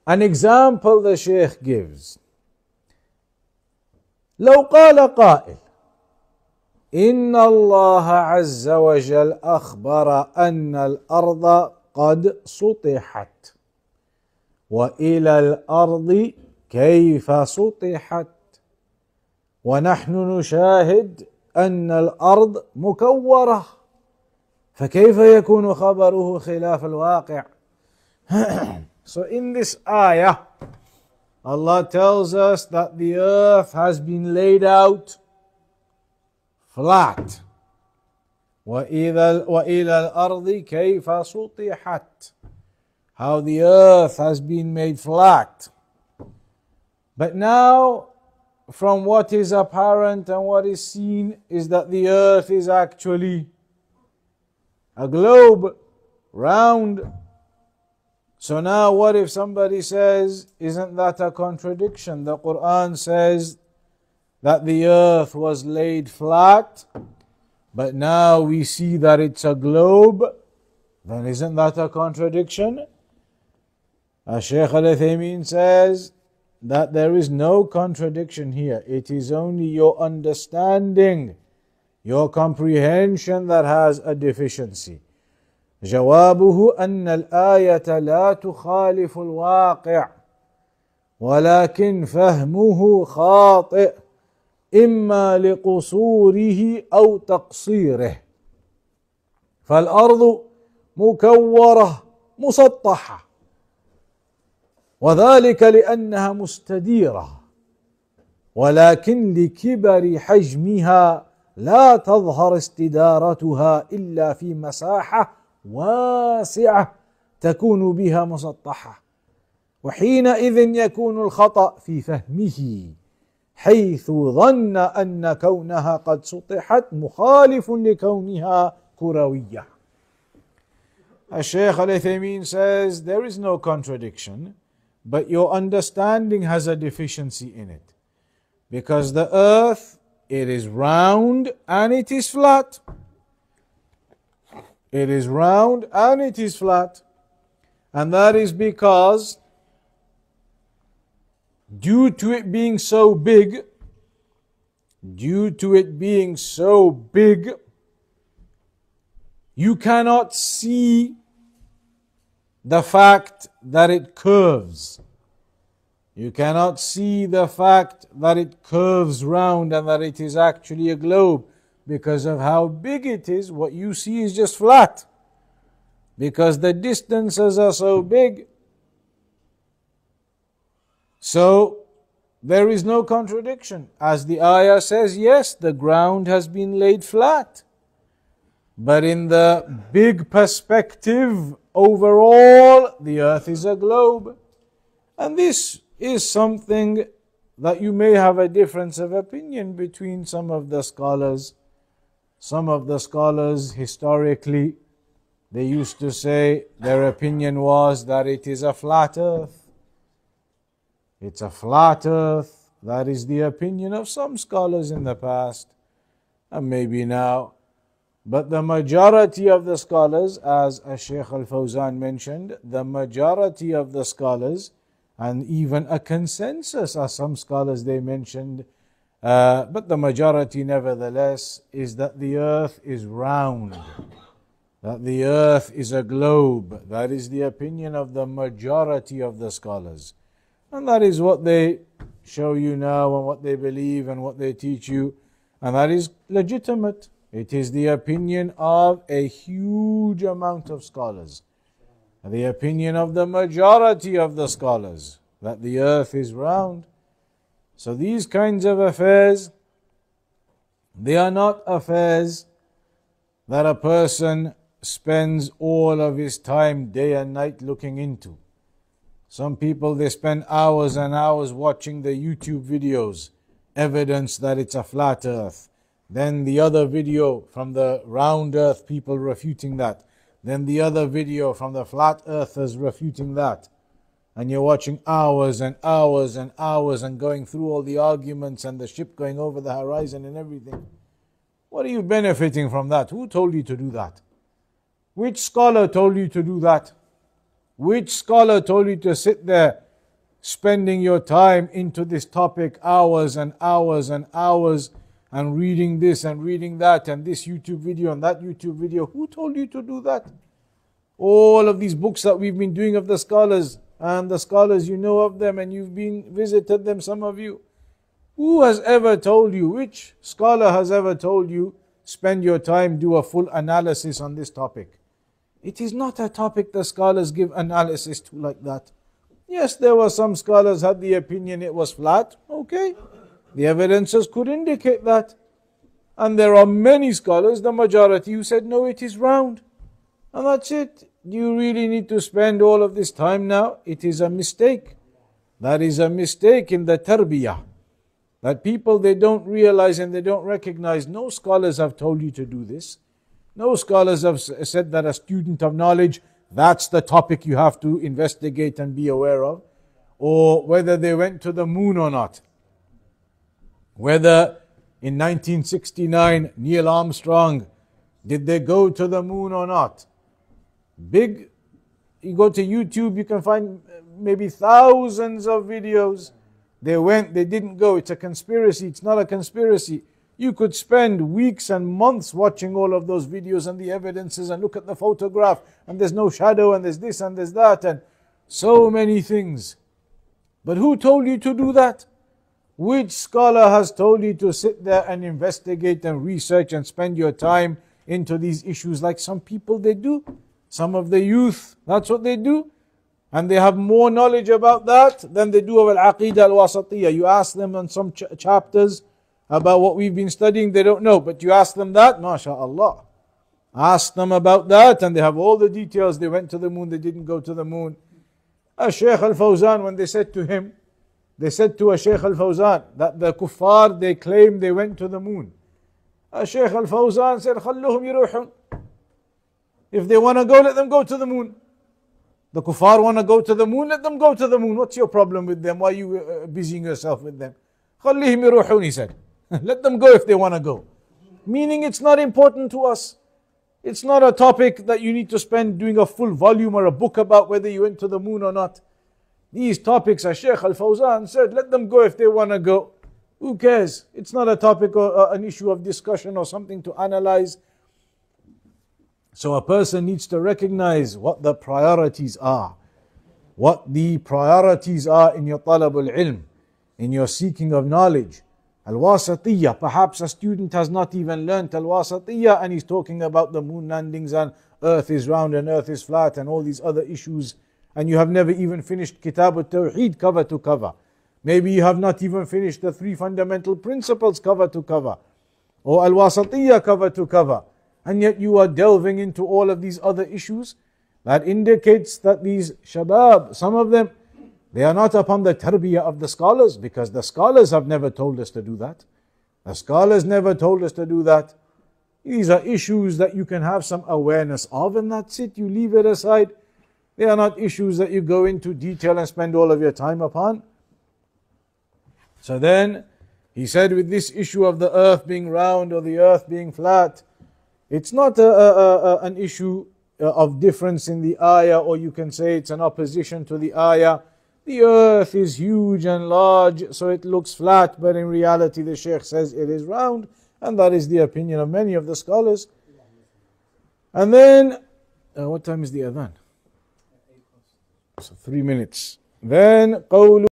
An example the Shaykh gives. لو قال قائل إن الله عز وجل أخبر أن الأرض قد سطحت وإلى الأرض كيف سطحت ونحن نشاهد أن الأرض مكورة فكيف يكون خبره خلاف الواقع. So in this ayah, Allah tells us that the earth has been laid out flat. وَإِلَى الْأَرْضِ كَيْفَ سُطِحَتْ. How the earth has been made flat. But now, from what is apparent and what is seen, is that the earth is actually a globe, round. So now what if somebody says, isn't that a contradiction? The Quran says that the earth was laid flat, but now we see that it's a globe. Then isn't that a contradiction? Shaykh Al-Uthaymeen says that there is no contradiction here. It is only your understanding, your comprehension that has a deficiency. جوابه أن الآية لا تخالف الواقع ولكن فهمه خاطئ إما لقصوره أو تقصيره. فالأرض مكورة مسطحة وذلك لأنها مستديرة ولكن لكبر حجمها لا تظهر استدارتها إلا في مساحة واسعة تكون بها مسطحة وحينئذ يكون الخطأ في فهمه حيث ظن أن كونها قد سطحت مخالف لكونها كروية. Shaykh Al-Uthaymeen says there is no contradiction, but your understanding has a deficiency in it. Because the earth, it is round and it is flat. It is round and it is flat. And that is because due to it being so big, you cannot see the fact that it curves. You cannot see the fact that it curves round and that it is actually a globe. Because of how big it is, what you see is just flat. Because the distances are so big. So, there is no contradiction. As the ayah says, yes, the ground has been laid flat. But in the big perspective, overall, the earth is a globe. And this is something that you may have a difference of opinion between some of the scholars. Some of the scholars historically, they used to say their opinion was that it is a flat earth. It's a flat earth. That is the opinion of some scholars in the past and maybe now. But the majority of the scholars, as Shaykh Al-Fawzan mentioned, the majority of the scholars, and even a consensus, as some scholars they mentioned, but the majority nevertheless, is that the earth is round, that the earth is a globe. That is the opinion of the majority of the scholars. And that is what they show you now and what they believe and what they teach you. And that is legitimate. It is the opinion of a huge amount of scholars. The opinion of the majority of the scholars, that the earth is round. So these kinds of affairs, they are not affairs that a person spends all of his time, day and night, looking into. Some people, they spend hours and hours watching the YouTube videos, evidence that it's a flat earth. Then the other video from the round earth people refuting that. Then the other video from the flat earthers refuting that. And you're watching hours and hours and hours and going through all the arguments and the ship going over the horizon and everything. What are you benefiting from that? Who told you to do that? Which scholar told you to do that? Which scholar told you to sit there spending your time into this topic, hours and hours and hours, and reading this and reading that, and this YouTube video and that YouTube video. Who told you to do that? All of these books that we've been doing of the scholars, and the scholars, you know of them, and you've been visited them, some of you. Who has ever told you, which scholar has ever told you, spend your time, do a full analysis on this topic? It is not a topic the scholars give analysis to like that. Yes, there were some scholars had the opinion it was flat. Okay, the evidences could indicate that. And there are many scholars, the majority, who said no, it is round. And that's it. Do you really need to spend all of this time now? It is a mistake. That is a mistake in the tarbiyah. That people, they don't realize and they don't recognize. No scholars have told you to do this. No scholars have said that a student of knowledge, that's the topic you have to investigate and be aware of. Or whether they went to the moon or not. Whether in 1969, Neil Armstrong, did they go to the moon or not? You go to YouTube, you can find maybe thousands of videos. They went, they didn't go. It's a conspiracy. It's not a conspiracy. You could spend weeks and months watching all of those videos and the evidences and look at the photograph and there's no shadow and there's this and there's that and so many things. But who told you to do that? Which scholar has told you to sit there and investigate and research and spend your time into these issues like some people they do? Some of the youth, that's what they do. And they have more knowledge about that than they do of Al-Aqidah Al-Wasatiyah. You ask them on some chapters about what we've been studying, they don't know. But you ask them that, MashaAllah. Ask them about that and they have all the details. They went to the moon, they didn't go to the moon. Shaykh Al-Fawzan, when they said to him, they said to Shaykh Al-Fawzan that the kuffar, they claim they went to the moon. Shaykh Al-Fawzan said, خَلُّهُمْ يُرُوحُونَ. If they want to go, let them go to the moon. The kuffar want to go to the moon, let them go to the moon. What's your problem with them? Why are you busying yourself with them? خَلِّهِمْ يُرُوحُونَ, he said. Let them go if they want to go. Meaning it's not important to us. It's not a topic that you need to spend doing a full volume or a book about whether you went to the moon or not. These topics, as Shaykh Al-Fawzan said, let them go if they want to go. Who cares? It's not a topic or an issue of discussion or something to analyze. So a person needs to recognize what the priorities are. What the priorities are in your talabul ilm, in your seeking of knowledge. Al-Wasatiyah, perhaps a student has not even learnt Al-Wasatiyah and he's talking about the moon landings and earth is round and earth is flat and all these other issues, and you have never even finished Kitab al-Tawheed cover to cover. Maybe you have not even finished the 3 fundamental principles cover to cover, or Al-Wasatiyah cover to cover, and yet you are delving into all of these other issues. That indicates that these shabab, some of them, they are not upon the tarbiyah of the scholars, because the scholars have never told us to do that. The scholars never told us to do that. These are issues that you can have some awareness of, and that's it, you leave it aside. They are not issues that you go into detail and spend all of your time upon. So then, he said with this issue of the earth being round or the earth being flat, it's not an issue of difference in the ayah, or you can say it's an opposition to the ayah. The earth is huge and large, so it looks flat, but in reality the Shaykh says it is round, and that is the opinion of many of the scholars. And then, what time is the adhan? So 3 minutes. Then, قول